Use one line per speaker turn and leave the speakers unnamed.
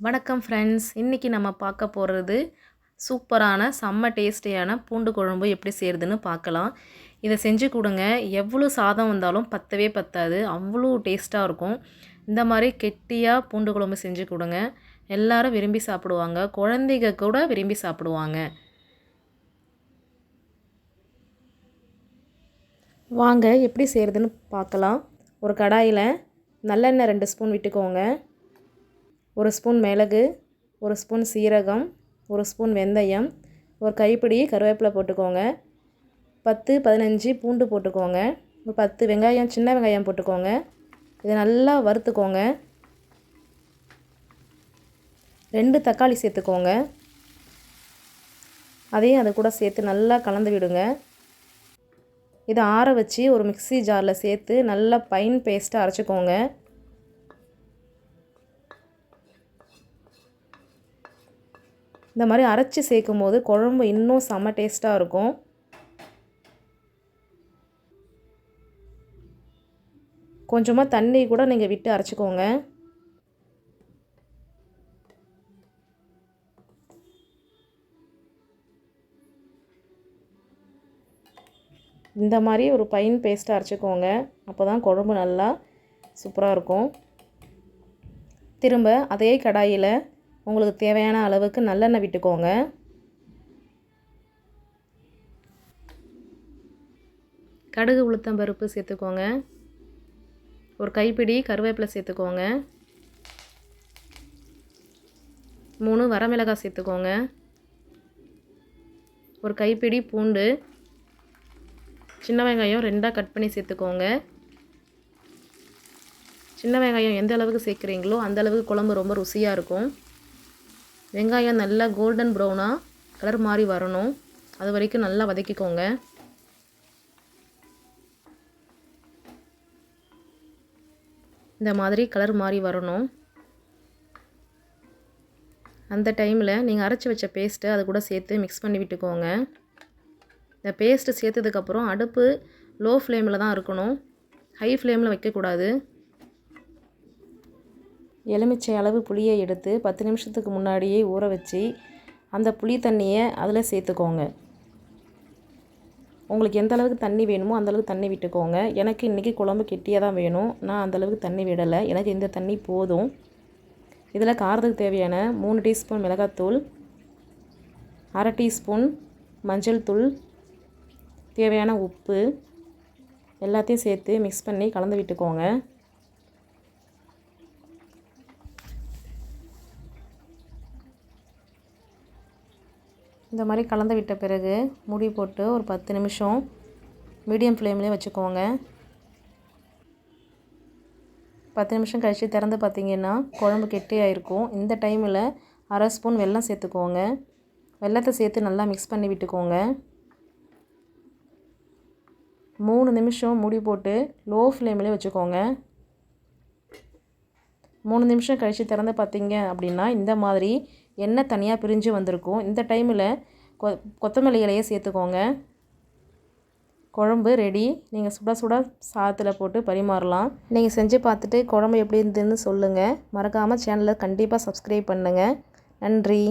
வணக்கம் ஃப்ரெண்ட்ஸ். இன்றைக்கி நம்ம பார்க்க போகிறது சூப்பரான செம்ம டேஸ்டியான பூண்டு குழம்பு எப்படி செய்கிறதுன்னு பார்க்கலாம். இதை செஞ்சு கொடுங்க, எவ்வளோ சாதம் வந்தாலும் பத்தவே பத்தாது, அவ்வளோ டேஸ்ட்டாக இருக்கும். இந்த மாதிரி கெட்டியாக பூண்டு குழம்பு செஞ்சு கொடுங்க, எல்லாரும் விரும்பி சாப்பிடுவாங்க, குழந்தைங்க கூட விரும்பி சாப்பிடுவாங்க. வாங்க எப்படி செய்கிறதுன்னு பார்க்கலாம். ஒரு கடாயில் நல்லெண்ணெய் 2 ஸ்பூன் விட்டுக்கோங்க. 1 ஸ்பூன் மிளகு, 1 ஸ்பூன் சீரகம், 1 ஸ்பூன் வெந்தயம், ஒரு கைப்பிடி கருவேப்பிலை போட்டுக்கோங்க. 10-15 பூண்டு போட்டுக்கோங்க. ஒரு 10 வெங்காயம், சின்ன வெங்காயம் போட்டுக்கோங்க. இதை நல்லா வறுத்துக்கோங்க. 2 தக்காளி சேர்த்துக்கோங்க. அதையும் அது கூட சேர்த்து நல்லா கலந்து விடுங்க. இதை ஆற வச்சு ஒரு மிக்ஸி ஜாரில் சேர்த்து நல்லா ஃபைன் பேஸ்ட்டாக அரைச்சிக்கோங்க. இந்த மாதிரி அரைச்சி சேர்க்கும் போது குழம்பு இன்னும் செம்ம டேஸ்ட்டாக இருக்கும். கொஞ்சமாக தண்ணி கூட நீங்கள் விட்டு அரைச்சிக்கோங்க. இந்த மாதிரி ஒரு ஃபைன் பேஸ்ட்டாக அரைச்சிக்கோங்க. அப்போ தான் குழம்பு நல்லா சூப்பராக இருக்கும். திரும்ப அதே கடாயில் உங்களுக்கு தேவையான அளவுக்கு நல்லெண்ணெய் விட்டுக்கோங்க. கடுகு உளுத்தம் பருப்பு சேர்த்துக்கோங்க. ஒரு கைப்பிடி கருவேப்பிலை சேர்த்துக்கோங்க. 3 வரமிளகாய் சேர்த்துக்கோங்க. ஒரு கைப்பிடி பூண்டு, சின்ன வெங்காயம் 2ஆக கட் பண்ணி சேர்த்துக்கோங்க. சின்ன வெங்காயம் எந்த அளவுக்கு சேர்க்குறீங்களோ அந்த அளவுக்கு குழம்பு ரொம்ப ருசியாக இருக்கும். வெங்காயம் நல்லா கோல்டன் ப்ரௌனாக கலர் மாதிரி வரணும், அது வரைக்கும் நல்லா வதக்கிக்கோங்க. இந்த மாதிரி கலர் மாதிரி வரணும். அந்த டைமில் நீங்கள் அரைச்சி வச்ச பேஸ்ட்டு அது கூட சேர்த்து மிக்ஸ் பண்ணி விட்டுக்கோங்க. இந்த பேஸ்ட்டு சேர்த்ததுக்கப்புறம் அடுப்பு லோ ஃப்ளேமில் தான் இருக்கணும், ஹை ஃப்ளேமில் வைக்கக்கூடாது. எலுமிச்சை அளவு புளியை எடுத்து 10 நிமிஷத்துக்கு முன்னாடியே ஊற வச்சு அந்த புளி தண்ணியை அதில் சேர்த்துக்கோங்க. உங்களுக்கு எந்த அளவுக்கு தண்ணி வேணுமோ அந்தளவுக்கு தண்ணி விட்டுக்கோங்க. எனக்கு இன்றைக்கி குழம்பு கெட்டியாக தான் வேணும், நான் அந்தளவுக்கு தண்ணி விடலை, எனக்கு இந்த தண்ணி போதும். இதில் காரத்துக்கு தேவையான 3 டீஸ்பூன் மிளகாத்தூள், 1/2 டீஸ்பூன் மஞ்சள் தூள், தேவையான உப்பு எல்லாத்தையும் சேர்த்து மிக்ஸ் பண்ணி கலந்து விட்டுக்கோங்க. இந்த மாதிரி கலந்து விட்ட பிறகு மூடி போட்டு ஒரு 10 நிமிஷம் மீடியம் ஃப்ளேம்லேயே வச்சுக்கோங்க. 10 நிமிஷம் கழித்து திறந்து பார்த்திங்கன்னா குழம்பு கெட்டியாக இருக்கும். இந்த டைமில் 1/2 ஸ்பூன் வெல்லம் சேர்த்துக்கோங்க. வெல்லத்தை சேர்த்து நல்லா மிக்ஸ் பண்ணி விட்டுக்கோங்க. 3 நிமிஷம் மூடி போட்டு லோ ஃப்ளேம்லேயே வச்சுக்கோங்க. 3 நிமிஷம் கழித்து திறந்து பார்த்தீங்க அப்படின்னா இந்த மாதிரி எண்ணெய் தனியாக பிரிஞ்சு வந்திருக்கும். இந்த டைமில் கொத்தமல்லி இலையை சேர்த்துக்கோங்க. குழம்பு ரெடி. நீங்கள் சுட சுட சாதத்தில் போட்டு பரிமாறலாம். நீங்கள் செஞ்சு பார்த்துட்டு குழம்பு எப்படி இருந்ததுன்னு சொல்லுங்கள். மறக்காமல் சேனலை கண்டிப்பாக சப்ஸ்கிரைப் பண்ணுங்கள். நன்றி.